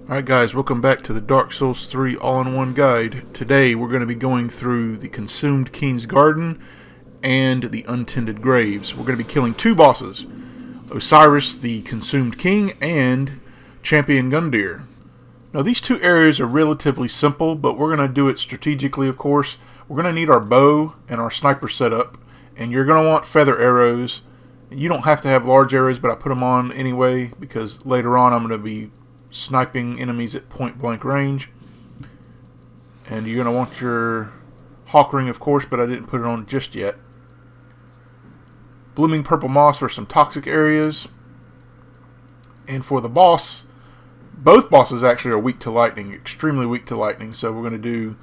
Alright guys, welcome back to the Dark Souls 3 all-in-one guide. Today we're going to be going through the Consumed King's Garden and the Untended Graves. We're going to be killing two bosses, Osiris the Consumed King and Champion Gundyr. Now these two areas are relatively simple, but we're going to do it strategically, of course. We're going to need our bow and our sniper setup, and you're going to want feather arrows. You don't have to have large arrows, but I put them on anyway because later on I'm going to be sniping enemies at point blank range. And you're going to want your hawk ring, of course, but I didn't put it on just yet. Blooming purple moss for some toxic areas. And for the boss, both bosses actually are weak to lightning, extremely weak to lightning, so we're going to do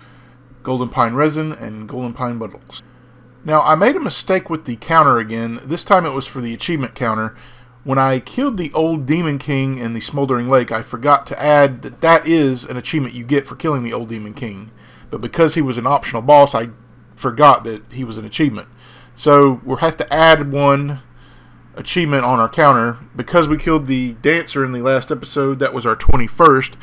golden pine resin and golden pine bundles. Now I made a mistake with the counter again. This time it was for the achievement counter. When I killed the old Demon King in the Smoldering Lake, I forgot to add that that is an achievement you get for killing the old Demon King. But because he was an optional boss, I forgot that he was an achievement. So we'll have to add one achievement on our counter. Because we killed the Dancer in the last episode, that was our 21st.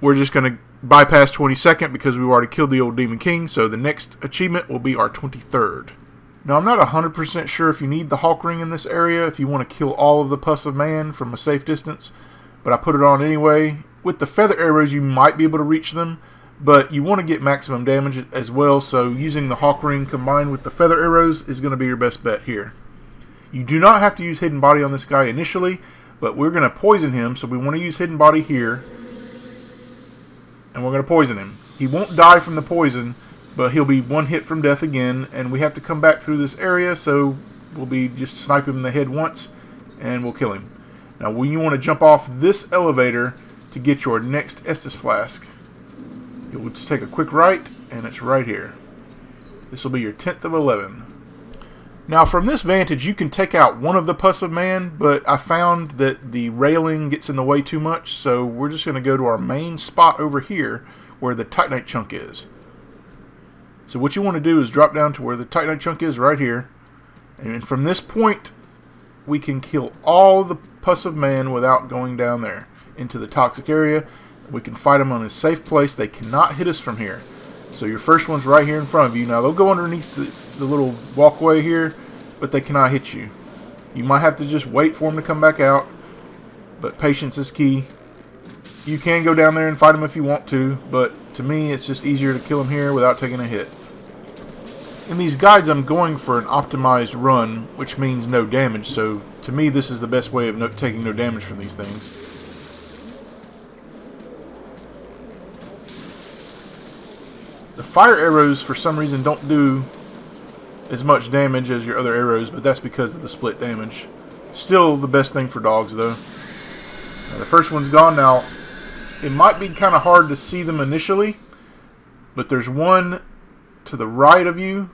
We're just going to bypass 22nd because we've already killed the old Demon King. So the next achievement will be our 23rd. Now, I'm not 100% sure if you need the Hawk Ring in this area, if you want to kill all of the Pus of Man from a safe distance, but I put it on anyway. With the feather arrows, you might be able to reach them, but you want to get maximum damage as well, so using the Hawk Ring combined with the feather arrows is going to be your best bet here. You do not have to use Hidden Body on this guy initially, but we're going to poison him, so we want to use Hidden Body here, and we're going to poison him. He won't die from the poison, but he'll be one hit from death again, and we have to come back through this area, so we'll be just snipe him in the head once, and we'll kill him. Now, when you want to jump off this elevator to get your next Estus Flask, you'll just take a quick right, and it's right here. This will be your 10th of 11. Now, from this vantage, you can take out one of the Pus of Man, but I found that the railing gets in the way too much, so we're just going to go to our main spot over here where the Titanite chunk is. So what you want to do is drop down to where the Titanite chunk is right here. And from this point, we can kill all the Pus of Man without going down there into the toxic area. We can fight them on a safe place. They cannot hit us from here. So your first one's right here in front of you. Now they'll go underneath the little walkway here, but they cannot hit you. You might have to just wait for them to come back out, but patience is key. You can go down there and fight them if you want to, but to me it's just easier to kill them here without taking a hit. In these guides, I'm going for an optimized run, which means no damage, so to me this is the best way of taking no damage from these things. The fire arrows, for some reason, don't do as much damage as your other arrows, but that's because of the split damage. Still the best thing for dogs, though. Now, the first one's gone. Now, it might be kind of hard to see them initially, but there's one to the right of you,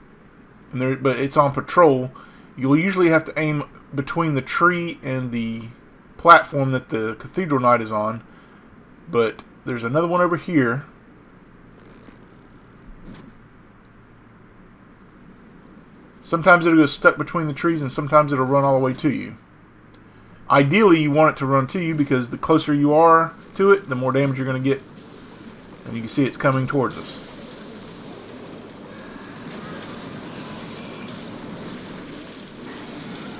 but it's on patrol. You'll usually have to aim between the tree and the platform that the Cathedral Knight is on. But there's another one over here. Sometimes it'll go stuck between the trees, and sometimes it'll run all the way to you. Ideally, you want it to run to you because the closer you are to it, the more damage you're going to get. And you can see it's coming towards us.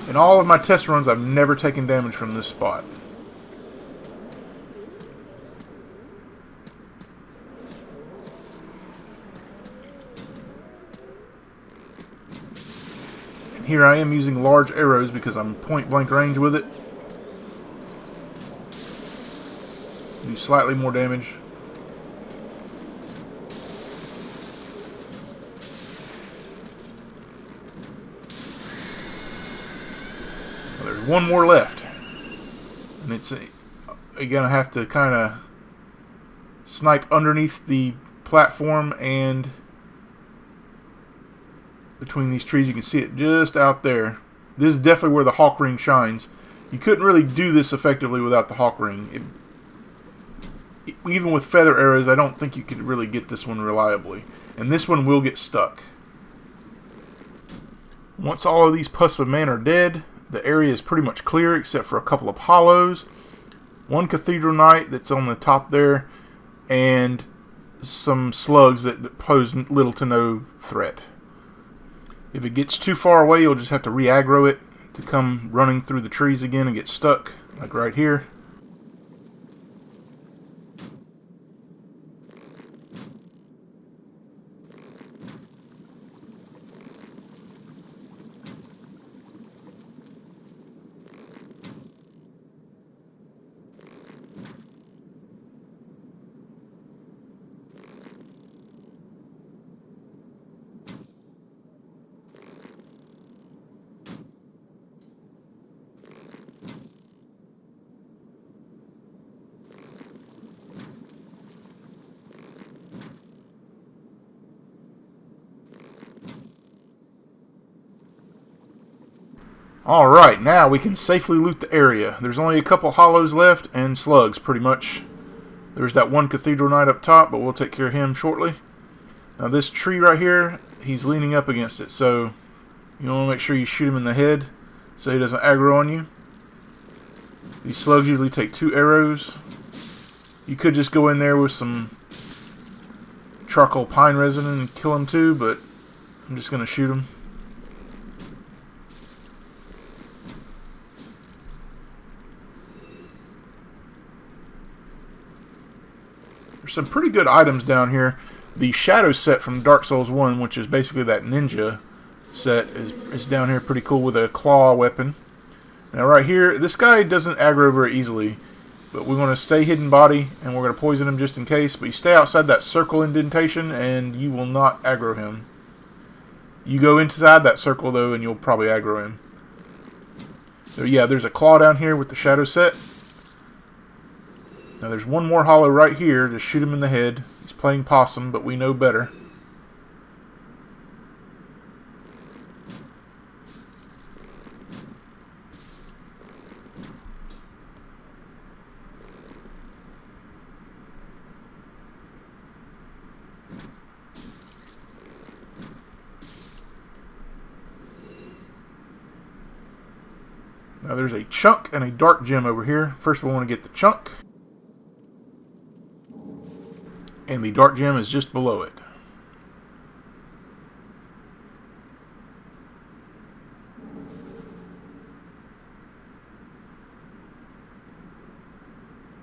In all of my test runs, I've never taken damage from this spot. And here I am using large arrows because I'm point blank range with it. Do slightly more damage. There's one more left, and you're gonna have to kind of snipe underneath the platform and between these trees. You can see it just out there. This is definitely where the Hawk Ring shines. You couldn't really do this effectively without the Hawk Ring. Even with feather arrows, I don't think you could really get this one reliably, and this one will get stuck. Once all of these Pus of Man are dead, the area is pretty much clear except for a couple of hollows. one Cathedral Knight that's on the top there, and some slugs that pose little to no threat. If it gets too far away, you'll just have to re-aggro it to come running through the trees again and get stuck, like right here. Alright, now we can safely loot the area. There's only a couple hollows left and slugs, pretty much. There's that one Cathedral Knight up top, but we'll take care of him shortly. Now this tree right here, he's leaning up against it, so you want to make sure you shoot him in the head so he doesn't aggro on you. These slugs usually take 2 arrows. You could just go in there with some charcoal pine resin and kill him too, but I'm just going to shoot him. There's some pretty good items down here. The Shadow set from Dark Souls 1, which is basically that ninja set, is down here pretty cool with a claw weapon. Now right here, this guy doesn't aggro very easily, but we want to stay hidden body, and we're going to poison him just in case. But you stay outside that circle indentation, and you will not aggro him. You go inside that circle, though, and you'll probably aggro him. So yeah, there's a claw down here with the Shadow set. Now there's one more hollow right here. Just shoot him in the head. He's playing possum, but we know better. Now there's a chunk and a dark gem over here. First we want to get the chunk. And the dark gem is just below it.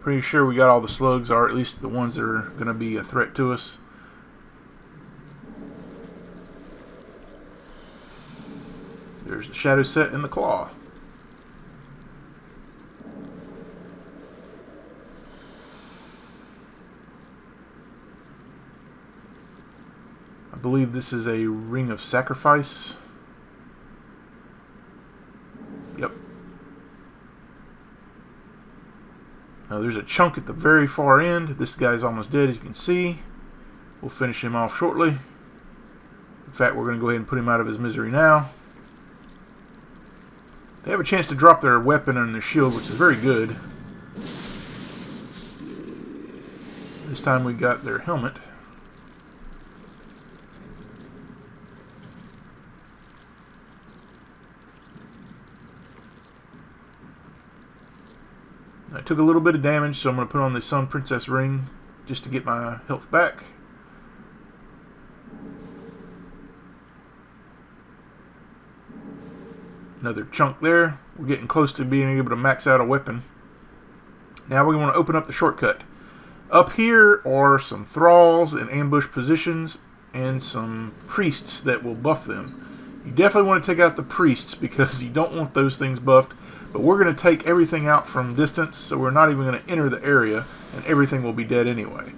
Pretty sure we got all the slugs, or at least the ones that are going to be a threat to us. There's the Shadow set and the claw. I believe this is a ring of sacrifice. Yep. Now there's a chunk at the very far end. This guy's almost dead, as you can see. We'll finish him off shortly. In fact, we're going to go ahead and put him out of his misery now. They have a chance to drop their weapon and their shield, which is very good. This time we got their helmet. I took a little bit of damage, so I'm going to put on the Sun Princess ring just to get my health back. Another chunk there. We're getting close to being able to max out a weapon. Now we want to open up the shortcut. Up here are some thralls in ambush positions and some priests that will buff them. You definitely want to take out the priests because you don't want those things buffed. But we're going to take everything out from distance, so we're not even going to enter the area, and everything will be dead anyway.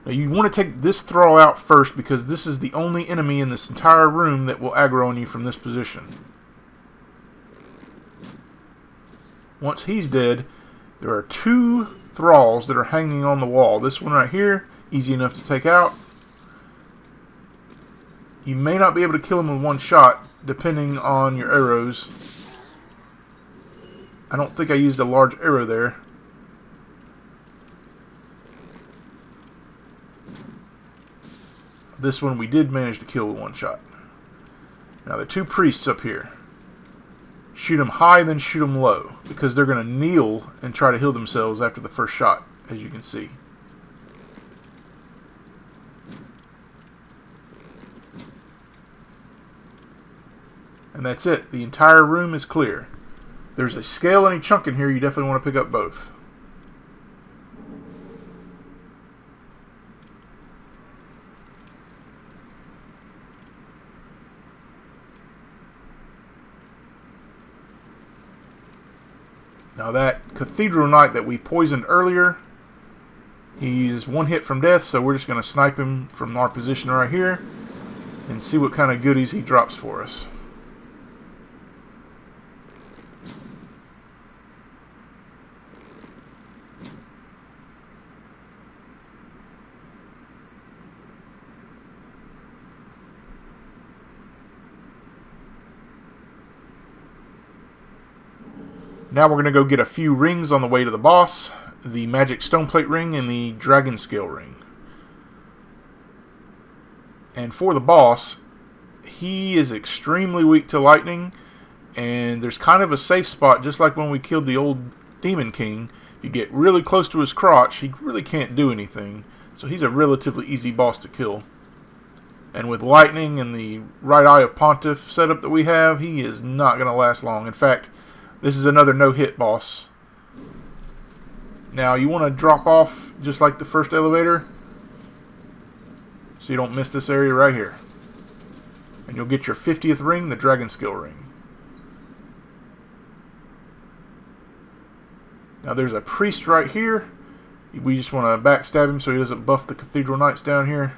Now you want to take this thrall out first because this is the only enemy in this entire room that will aggro on you from this position. Once he's dead, there are 2 thralls that are hanging on the wall. This one right here, easy enough to take out. You may not be able to kill him with one shot, depending on your arrows. I don't think I used a large arrow there. This one we did manage to kill with one shot. Now the two priests up here. Shoot them high, then shoot them low, because they're going to kneel and try to heal themselves after the first shot, as you can see. And that's it. The entire room is clear. There's a scale and a chunk in here. You definitely want to pick up both. Now that Cathedral Knight that we poisoned earlier, he's one hit from death, so we're just going to snipe him from our position right here and see what kind of goodies he drops for us. Now we're going to go get a few rings on the way to the boss. The magic stoneplate ring and the dragon scale ring. And for the boss, he is extremely weak to lightning. And there's kind of a safe spot, just like when we killed the old Demon King. If you get really close to his crotch, he really can't do anything. So he's a relatively easy boss to kill. And with lightning and the right eye of Pontiff setup that we have, he is not going to last long. In fact, this is another no-hit boss. Now, you want to drop off just like the first elevator, so you don't miss this area right here. And you'll get your 50th ring, the Dragon Skill Ring. Now, there's a priest right here. We just want to backstab him so he doesn't buff the Cathedral Knights down here.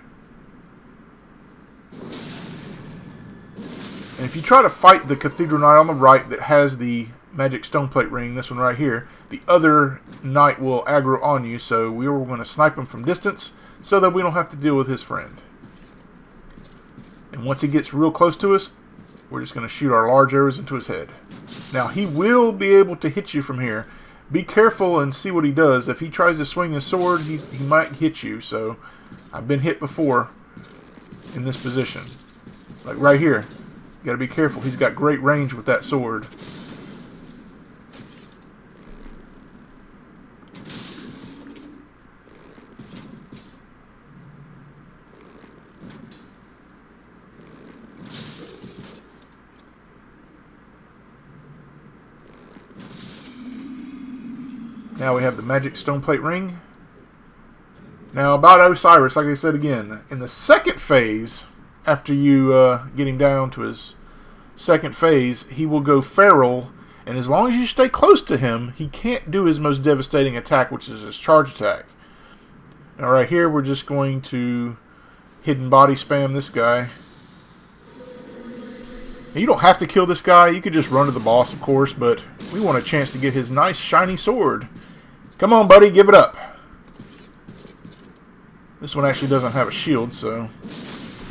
And if you try to fight the Cathedral Knight on the right that has the magic stoneplate ring, this one right here, the other knight will aggro on you, so we were going to snipe him from distance so that we don't have to deal with his friend. And once he gets real close to us, we're just going to shoot our large arrows into his head. Now, he will be able to hit you from here. Be careful and see what he does. If he tries to swing his sword, he might hit you, so I've been hit before in this position. Like right here. You got to be careful. He's got great range with that sword. Now we have the magic stoneplate ring. Now about Osiris, like I said again, in the second phase, after you get him down to his second phase, he will go feral, and as long as you stay close to him, he can't do his most devastating attack, which is his charge attack. Now right here, we're just going to hidden body spam this guy. Now, you don't have to kill this guy, you could just run to the boss, of course, but we want a chance to get his nice shiny sword. Come on, buddy, give it up. This one actually doesn't have a shield, so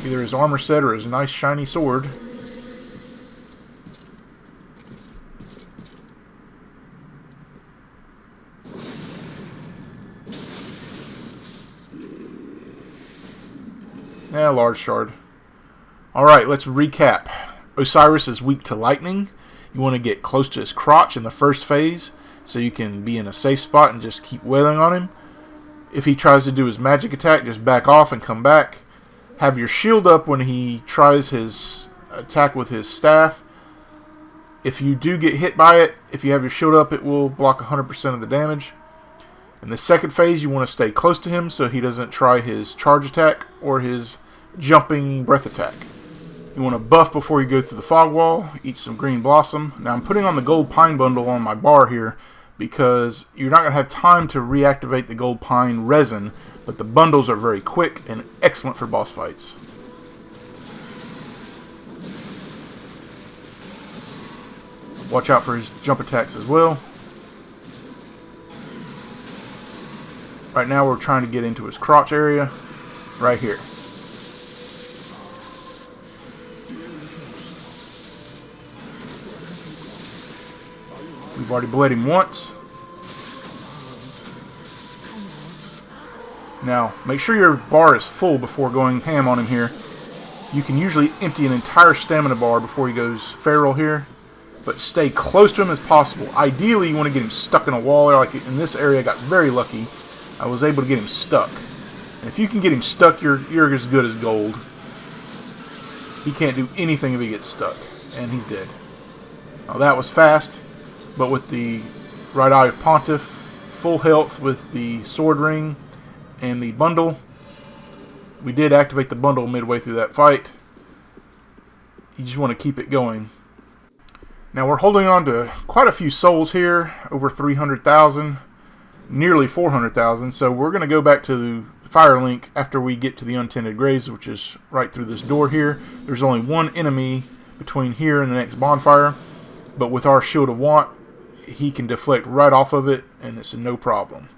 either his armor set or his nice shiny sword. Large shard. Alright, let's recap. Osiris is weak to lightning. You want to get close to his crotch in the first phase, so you can be in a safe spot and just keep wailing on him. If he tries to do his magic attack, just back off and come back. Have your shield up when he tries his attack with his staff. If you do get hit by it, if you have your shield up, it will block 100% of the damage. In the second phase, you want to stay close to him so he doesn't try his charge attack or his jumping breath attack. You want to buff before you go through the fog wall. Eat some green blossom. Now I'm putting on the gold pine bundle on my bar here because you're not going to have time to reactivate the gold pine resin, but the bundles are very quick and excellent for boss fights. Watch out for his jump attacks as well. Right now we're trying to get into his crotch area right here. We've already bled him once. Now, make sure your bar is full before going ham on him here. You can usually empty an entire stamina bar before he goes feral here, but stay close to him as possible. Ideally, you want to get him stuck in a wall. Like in this area, I got very lucky. I was able to get him stuck. And if you can get him stuck, you're as good as gold. He can't do anything if he gets stuck, and he's dead. Now that was fast, but with the right eye of Pontiff, full health with the sword ring and the bundle. We did activate the bundle midway through that fight. You just want to keep it going. Now we're holding on to quite a few souls here, over 300,000, nearly 400,000. So we're going to go back to the Firelink after we get to the Untended Graves, which is right through this door here. There's only one enemy between here and the next bonfire, but with our Shield of Want, he can deflect right off of it, and it's no problem.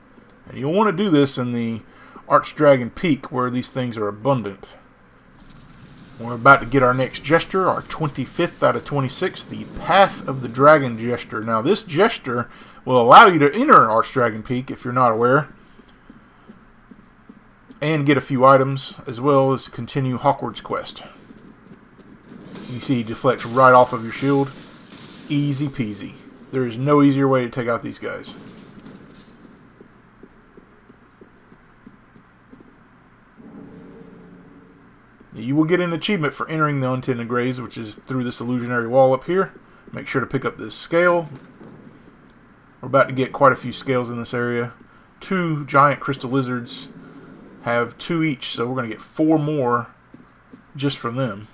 And you'll want to do this in the Archdragon Peak, where these things are abundant. We're about to get our next gesture, our 25th out of 26, the Path of the Dragon gesture. Now this gesture will allow you to enter Archdragon Peak, if you're not aware, and get a few items, as well as continue Hawkward's quest. You see he deflects right off of your shield. Easy peasy. There is no easier way to take out these guys. You will get an achievement for entering the Untended Graves, which is through this illusionary wall up here. Make sure to pick up this scale. We're about to get quite a few scales in this area. 2 giant crystal lizards have 2 each, so we're going to get 4 more just from them.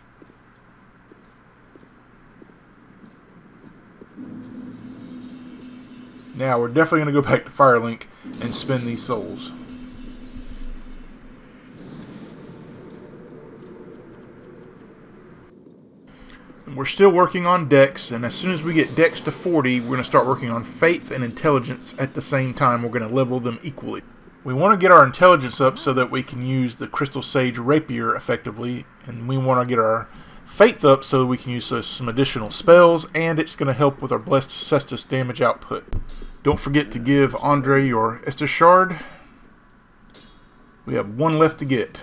Now we're definitely going to go back to Firelink and spend these souls. We're still working on Dex, and as soon as we get Dex to 40, we're going to start working on Faith and Intelligence at the same time. We're going to level them equally. We want to get our Intelligence up so that we can use the Crystal Sage Rapier effectively, and we want to get our Faith up so that we can use some additional spells, and it's going to help with our Blessed Cestus damage output. Don't forget to give Andre your Estus Shard. We have 1 left to get.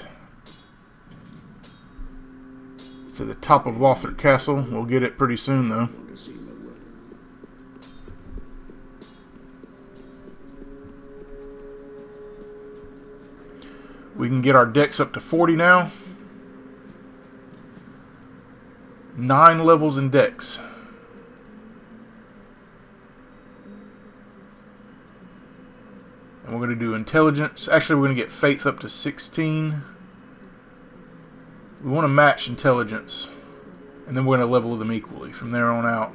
It's at the top of Lothric Castle. We'll get it pretty soon, though. We can get our Dex up to 40 now. 9 levels in Dex. And we're going to do Intelligence. Actually, we're going to get Faith up to 16. We want to match Intelligence. And then we're going to level them equally from there on out.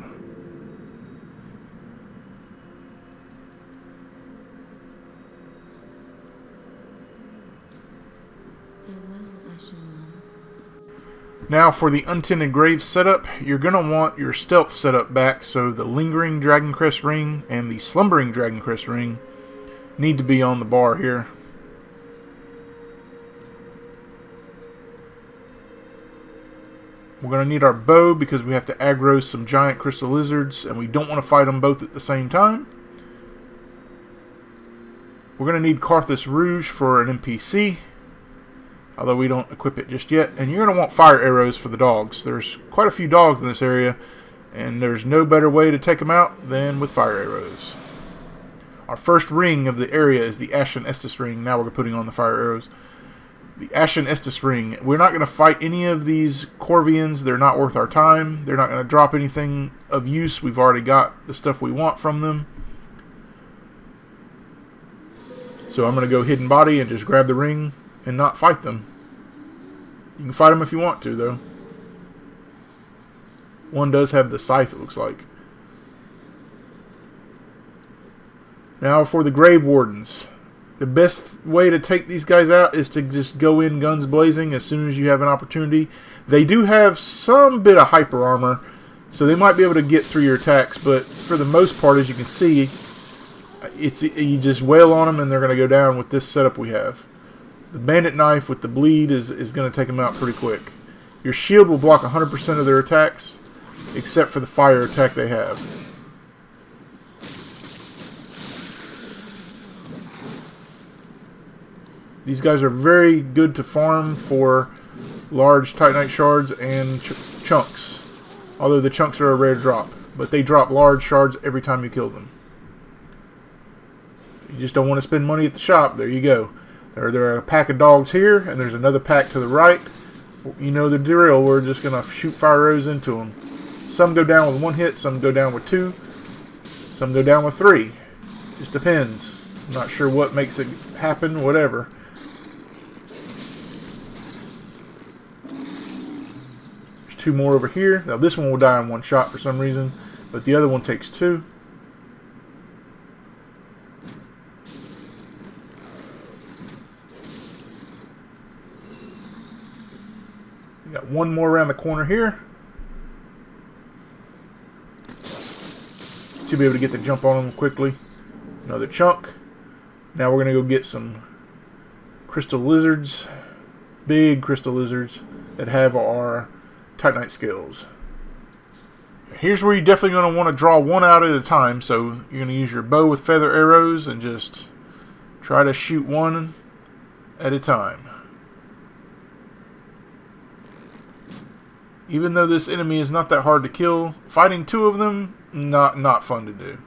Now for the Untended Graves setup, you're going to want your stealth setup back, so the Lingering Dragoncrest Ring and the Slumbering Dragoncrest Ring need to be on the bar here. We're going to need our bow because we have to aggro some giant crystal lizards, and we don't want to fight them both at the same time. We're going to need Carthus Rouge for an NPC, although we don't equip it just yet. And you're going to want fire arrows for the dogs. There's quite a few dogs in this area, and there's no better way to take them out than with fire arrows. Our first ring of the area is the Ashen Estus Ring. Now we're putting on the fire arrows. The Ashen Estus Ring. We're not going to fight any of these Corvians. They're not worth our time. They're not going to drop anything of use. We've already got the stuff we want from them. So I'm going to go Hidden Body and just grab the ring and not fight them. You can fight them if you want to, though. One does have the scythe, it looks like. Now for the Grave Wardens. The best way to take these guys out is to just go in guns blazing as soon as you have an opportunity. They do have some bit of hyper armor, so they might be able to get through your attacks, but for the most part, as you can see, you just wail on them and they're going to go down with this setup we have. The Bandit Knife with the bleed is going to take them out pretty quick. Your shield will block 100% of their attacks, except for the fire attack they have. These guys are very good to farm for large Titanite shards and chunks. Although the chunks are a rare drop. But they drop large shards every time you kill them. You just don't want to spend money at the shop. There you go. There are a pack of dogs here, and there's another pack to the right. You know the drill. We're just going to shoot fire arrows into them. Some go down with 1 hit, some go down with 2, some go down with 3. Just depends. I'm not sure what makes it happen, whatever. There's 2 more over here. Now this one will die in 1 shot for some reason, but the other one takes 2. We got 1 more around the corner here. Should be able to get the jump on them quickly. Another chunk. Now we're going to go get some crystal lizards. Big crystal lizards that have our Titanite skills. Here's where you're definitely going to want to draw one out at a time. So you're going to use your bow with feather arrows and just try to shoot one at a time. Even though this enemy is not that hard to kill, fighting 2 of them, not fun to do.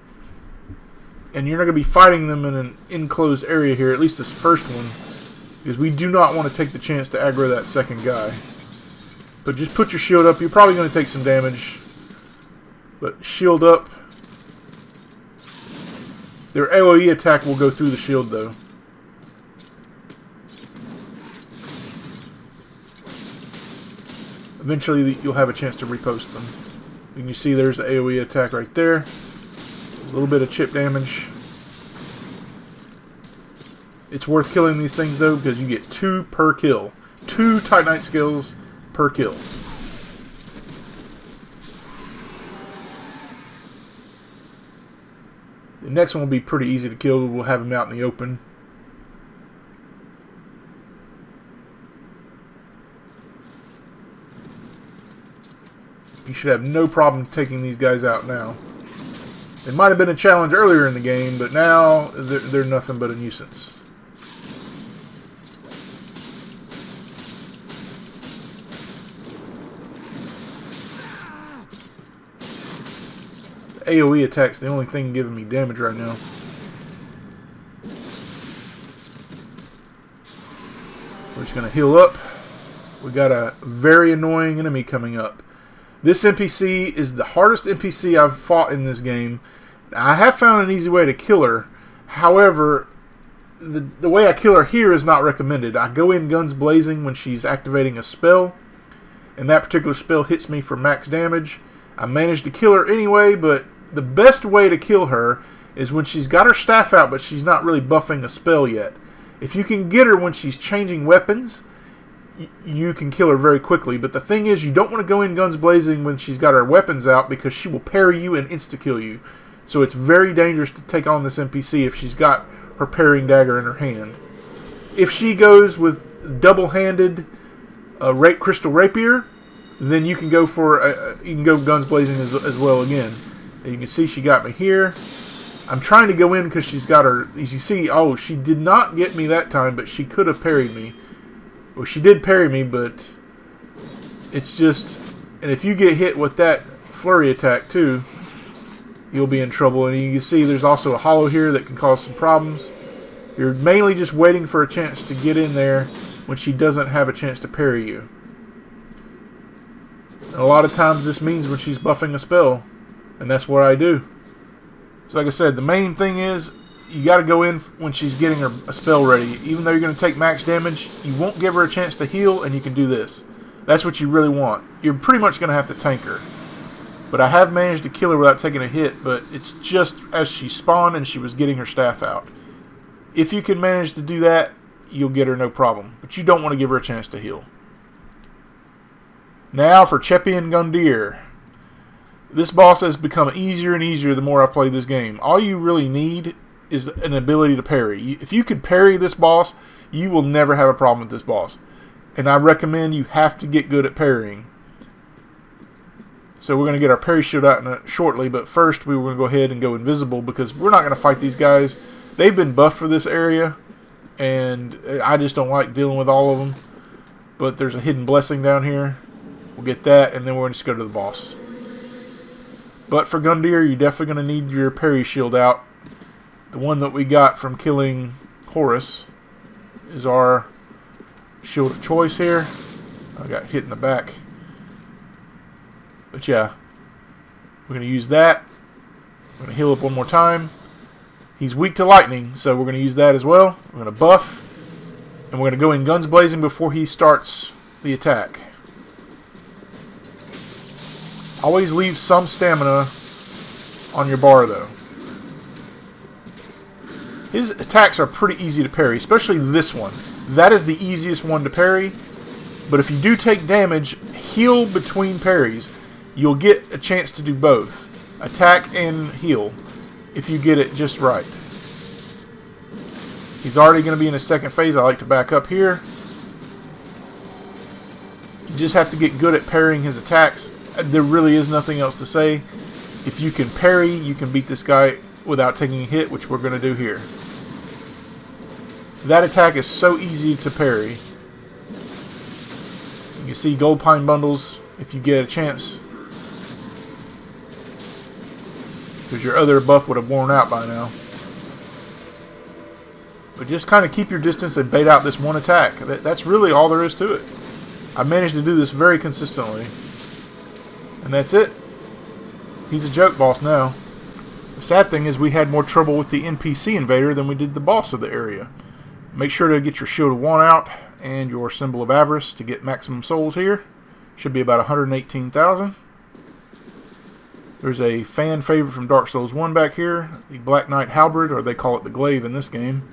And you're not going to be fighting them in an enclosed area here, at least this first one, because we do not want to take the chance to aggro that second guy. But just put your shield up. You're probably going to take some damage, but shield up. Their AoE attack will go through the shield though. Eventually you'll have a chance to repost them. You can see there's the AoE attack right there. A little bit of chip damage. It's worth killing these things though because you get 2 per kill. 2 Titanite skills per kill. The next one will be pretty easy to kill. We'll have him out in the open. You should have no problem taking these guys out now. It might have been a challenge earlier in the game, but now they're nothing but a nuisance. The AoE attack's the only thing giving me damage right now. We're just going to heal up. We got a very annoying enemy coming up. This NPC is the hardest NPC I've fought in this game. I have found an easy way to kill her. However, the way I kill her here is not recommended. I go in guns blazing when she's activating a spell, and that particular spell hits me for max damage. I managed to kill her anyway, but the best way to kill her is when she's got her staff out, but she's not really buffing a spell yet. If you can get her when she's changing weapons, you can kill her very quickly. But the thing is, you don't want to go in guns blazing when she's got her weapons out because she will parry you and insta-kill you. So it's very dangerous to take on this NPC if she's got her parrying dagger in her hand. If she goes with double-handed crystal rapier, then you can go for you can go guns blazing as well again. And you can see she got me here. I'm trying to go in because she's got her. As you see, oh, she did not get me that time, but she could have parried me. Well, she did parry me, but it's just... And if you get hit with that flurry attack, too, you'll be in trouble. And you can see there's also a hollow here that can cause some problems. You're mainly just waiting for a chance to get in there when she doesn't have a chance to parry you. And a lot of times this means when she's buffing a spell. And that's what I do. So like I said, the main thing is you got to go in when she's getting her a spell ready. Even though you're going to take max damage, you won't give her a chance to heal, and you can do this. That's what you really want. You're pretty much going to have to tank her. But I have managed to kill her without taking a hit, but it's just as she spawned and she was getting her staff out. If you can manage to do that, you'll get her no problem. But you don't want to give her a chance to heal. Now for Chepian Gundyr. This boss has become easier and easier the more I play this game. All you really need is an ability to parry. If you could parry this boss, you will never have a problem with this boss. And I recommend you have to get good at parrying. So we're going to get our parry shield out shortly, but first we were going to go ahead and go invisible because we're not going to fight these guys. They've been buffed for this area, and I just don't like dealing with all of them. but there's a hidden blessing down here. We'll get that, and then we're going to just go to the boss. But for Gundyr, you're definitely going to need your parry shield out. The one that we got from killing Horus is our shield of choice here. I got hit in the back. But yeah, we're going to use that. We're going to heal up one more time. He's weak to lightning, so we're going to use that as well. We're going to buff. And we're going to go in guns blazing before he starts the attack. Always leave some stamina on your bar, though. His attacks are pretty easy to parry, especially this one. That is the easiest one to parry. But if you do take damage, heal between parries. You'll get a chance to do both. Attack and heal, if you get it just right. He's already going to be in his second phase. I like to back up here. You just have to get good at parrying his attacks. There really is nothing else to say. If you can parry, you can beat this guy without taking a hit, which we're going to do here. That attack is so easy to parry. You can see gold pine bundles if you get a chance. Because your other buff would have worn out by now. But just kind of keep your distance and bait out this one attack. That's really all there is to it. I managed to do this very consistently. And that's it. He's a joke boss now. The sad thing is we had more trouble with the NPC invader than we did the boss of the area. Make sure to get your Shield of Want out and your Symbol of Avarice to get maximum souls here. Should be about 118,000. There's a fan favorite from Dark Souls 1 back here. The Black Knight Halberd, or they call it the Glaive in this game.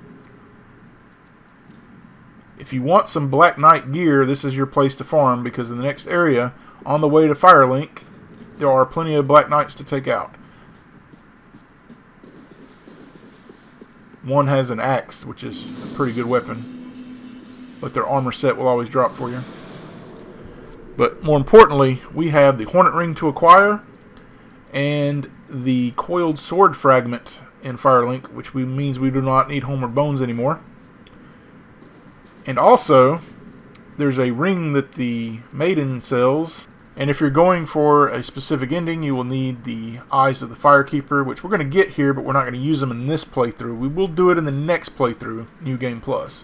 If you want some Black Knight gear, this is your place to farm, because in the next area, on the way to Firelink, there are plenty of Black Knights to take out. One has an axe, which is a pretty good weapon, but their armor set will always drop for you. But more importantly, we have the Hornet Ring to acquire, and the Coiled Sword Fragment in Firelink, which means we do not need Homeward Bones anymore. And also, there's a ring that the Maiden sells. And if you're going for a specific ending, you will need the Eyes of the Firekeeper, which we're going to get here, but we're not going to use them in this playthrough. We will do it in the next playthrough, New Game Plus.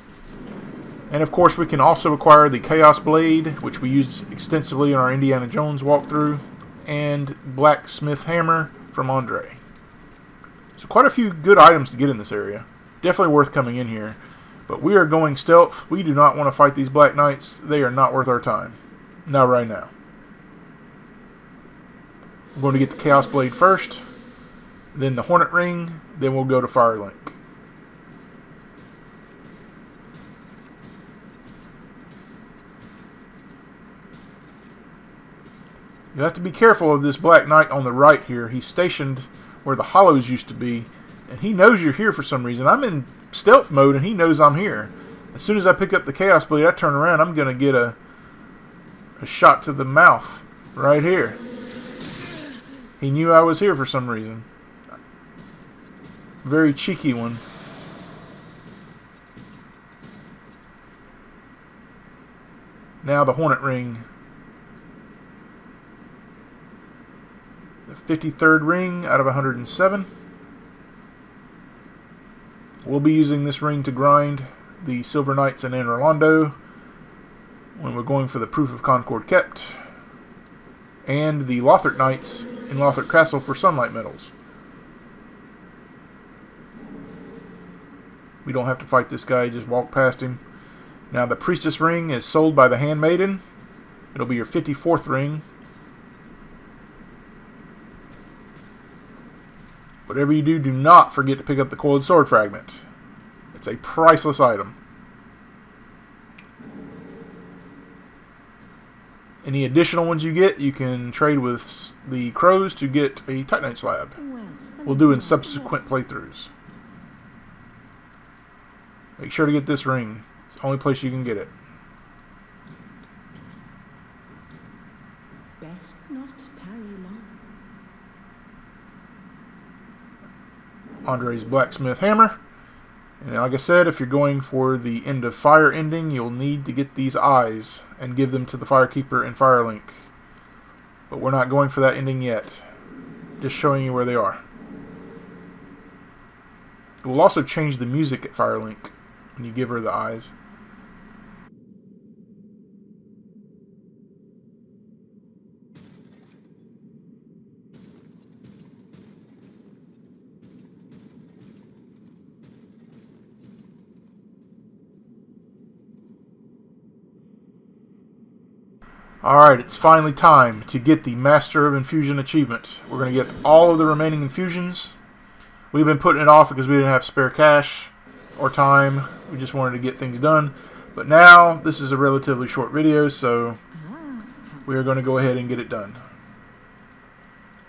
And of course, we can also acquire the Chaos Blade, which we used extensively in our Indiana Jones walkthrough, and Blacksmith Hammer from Andre. So quite a few good items to get in this area. Definitely worth coming in here. But we are going stealth. We do not want to fight these Black Knights. They are not worth our time. Not right now. We're going to get the Chaos Blade first, then the Hornet Ring, then we'll go to Firelink. You have to be careful of this Black Knight on the right here. He's stationed where the hollows used to be, and he knows you're here for some reason. I'm in stealth mode, and he knows I'm here. As soon as I pick up the Chaos Blade, I turn around, I'm going to get a shot to the mouth right here. He knew I was here for some reason. Very cheeky one. Now the Hornet Ring. The 53rd ring out of 107. We'll be using this ring to grind the Silver Knights in Anor Londo when we're going for the Proof of Concord Kept, and the Lothric Knights in Lothric Castle for Sunlight Medals. We don't have to fight this guy, just walk past him. Now the Priestess Ring is sold by the Handmaiden. It'll be your 54th ring. Whatever you do, do not forget to pick up the Coiled Sword Fragment. It's a priceless item. Any additional ones you get, you can trade with the crows to get a Titanite slab. We'll do in subsequent playthroughs. Make sure to get this ring. It's the only place you can get it. Best not tarry long. Andre's Blacksmith Hammer. And like I said, if you're going for the end of fire ending, you'll need to get these eyes and give them to the Firekeeper and Firelink. But we're not going for that ending yet. Just showing you where they are. It will also change the music at Firelink when you give her the eyes. Alright, it's finally time to get the Master of Infusion achievement. We're going to get all of the remaining infusions. We've been putting it off because we didn't have spare cash or time. We just wanted to get things done. But now, this is a relatively short video, so we are going to go ahead and get it done.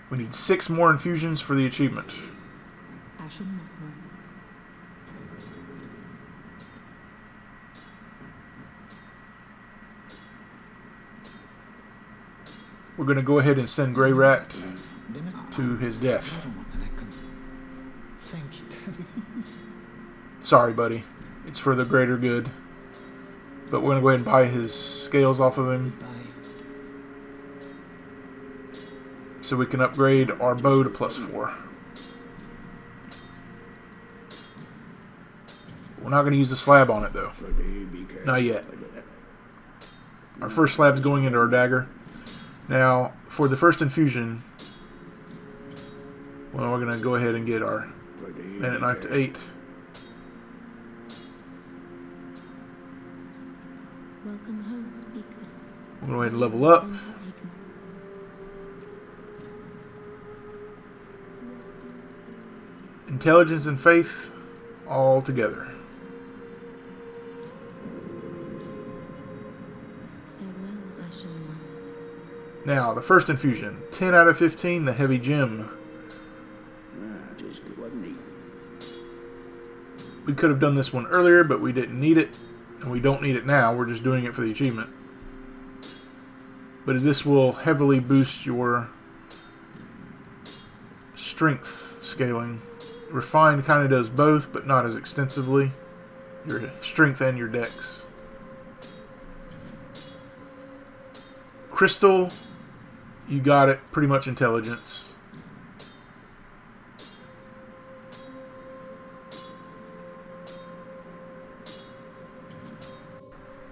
We need 6 more infusions for the achievement. We're going to go ahead and send Grey Rat to his death. Thank you. Sorry, buddy. It's for the greater good. But we're going to go ahead and buy his scales off of him, so we can upgrade our bow to +4. We're not going to use the slab on it, though. Not yet. Our first slab's going into our dagger. Now, for the first infusion, well, we're going to go ahead and get our Bandit Knife to 8. Welcome home, speaker. We're going to go ahead and level up. Intelligence and faith all together. Now, the first infusion, 10 out of 15, the heavy gem. We could have done this one earlier, but we didn't need it, and we don't need it now. We're just doing it for the achievement. But this will heavily boost your strength scaling. Refined kind of does both, but not as extensively. Your strength and your dex. Crystal, you got it. Pretty much intelligence.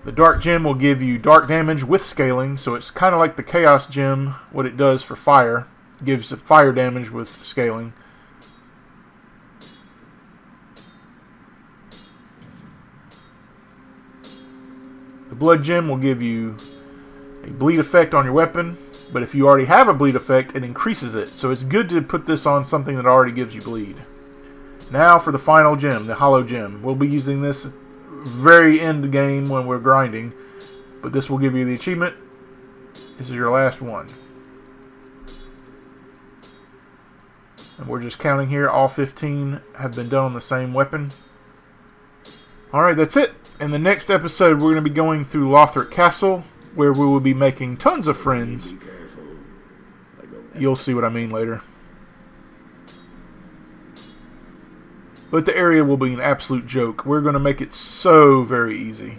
The dark gem will give you dark damage with scaling, so it's kind of like the chaos gem, what it does for fire. It gives fire damage with scaling. The blood gem will give you a bleed effect on your weapon, but if you already have a bleed effect, it increases it. So it's good to put this on something that already gives you bleed. Now for the final gem, the hollow gem. We'll be using this very end game when we're grinding, but this will give you the achievement. This is your last one. And we're just counting here. All 15 have been done on the same weapon. Alright, that's it. In the next episode, we're going to be going through Lothric Castle, where we will be making tons of friends. You'll see what I mean later. But the area will be an absolute joke. We're going to make it so very easy.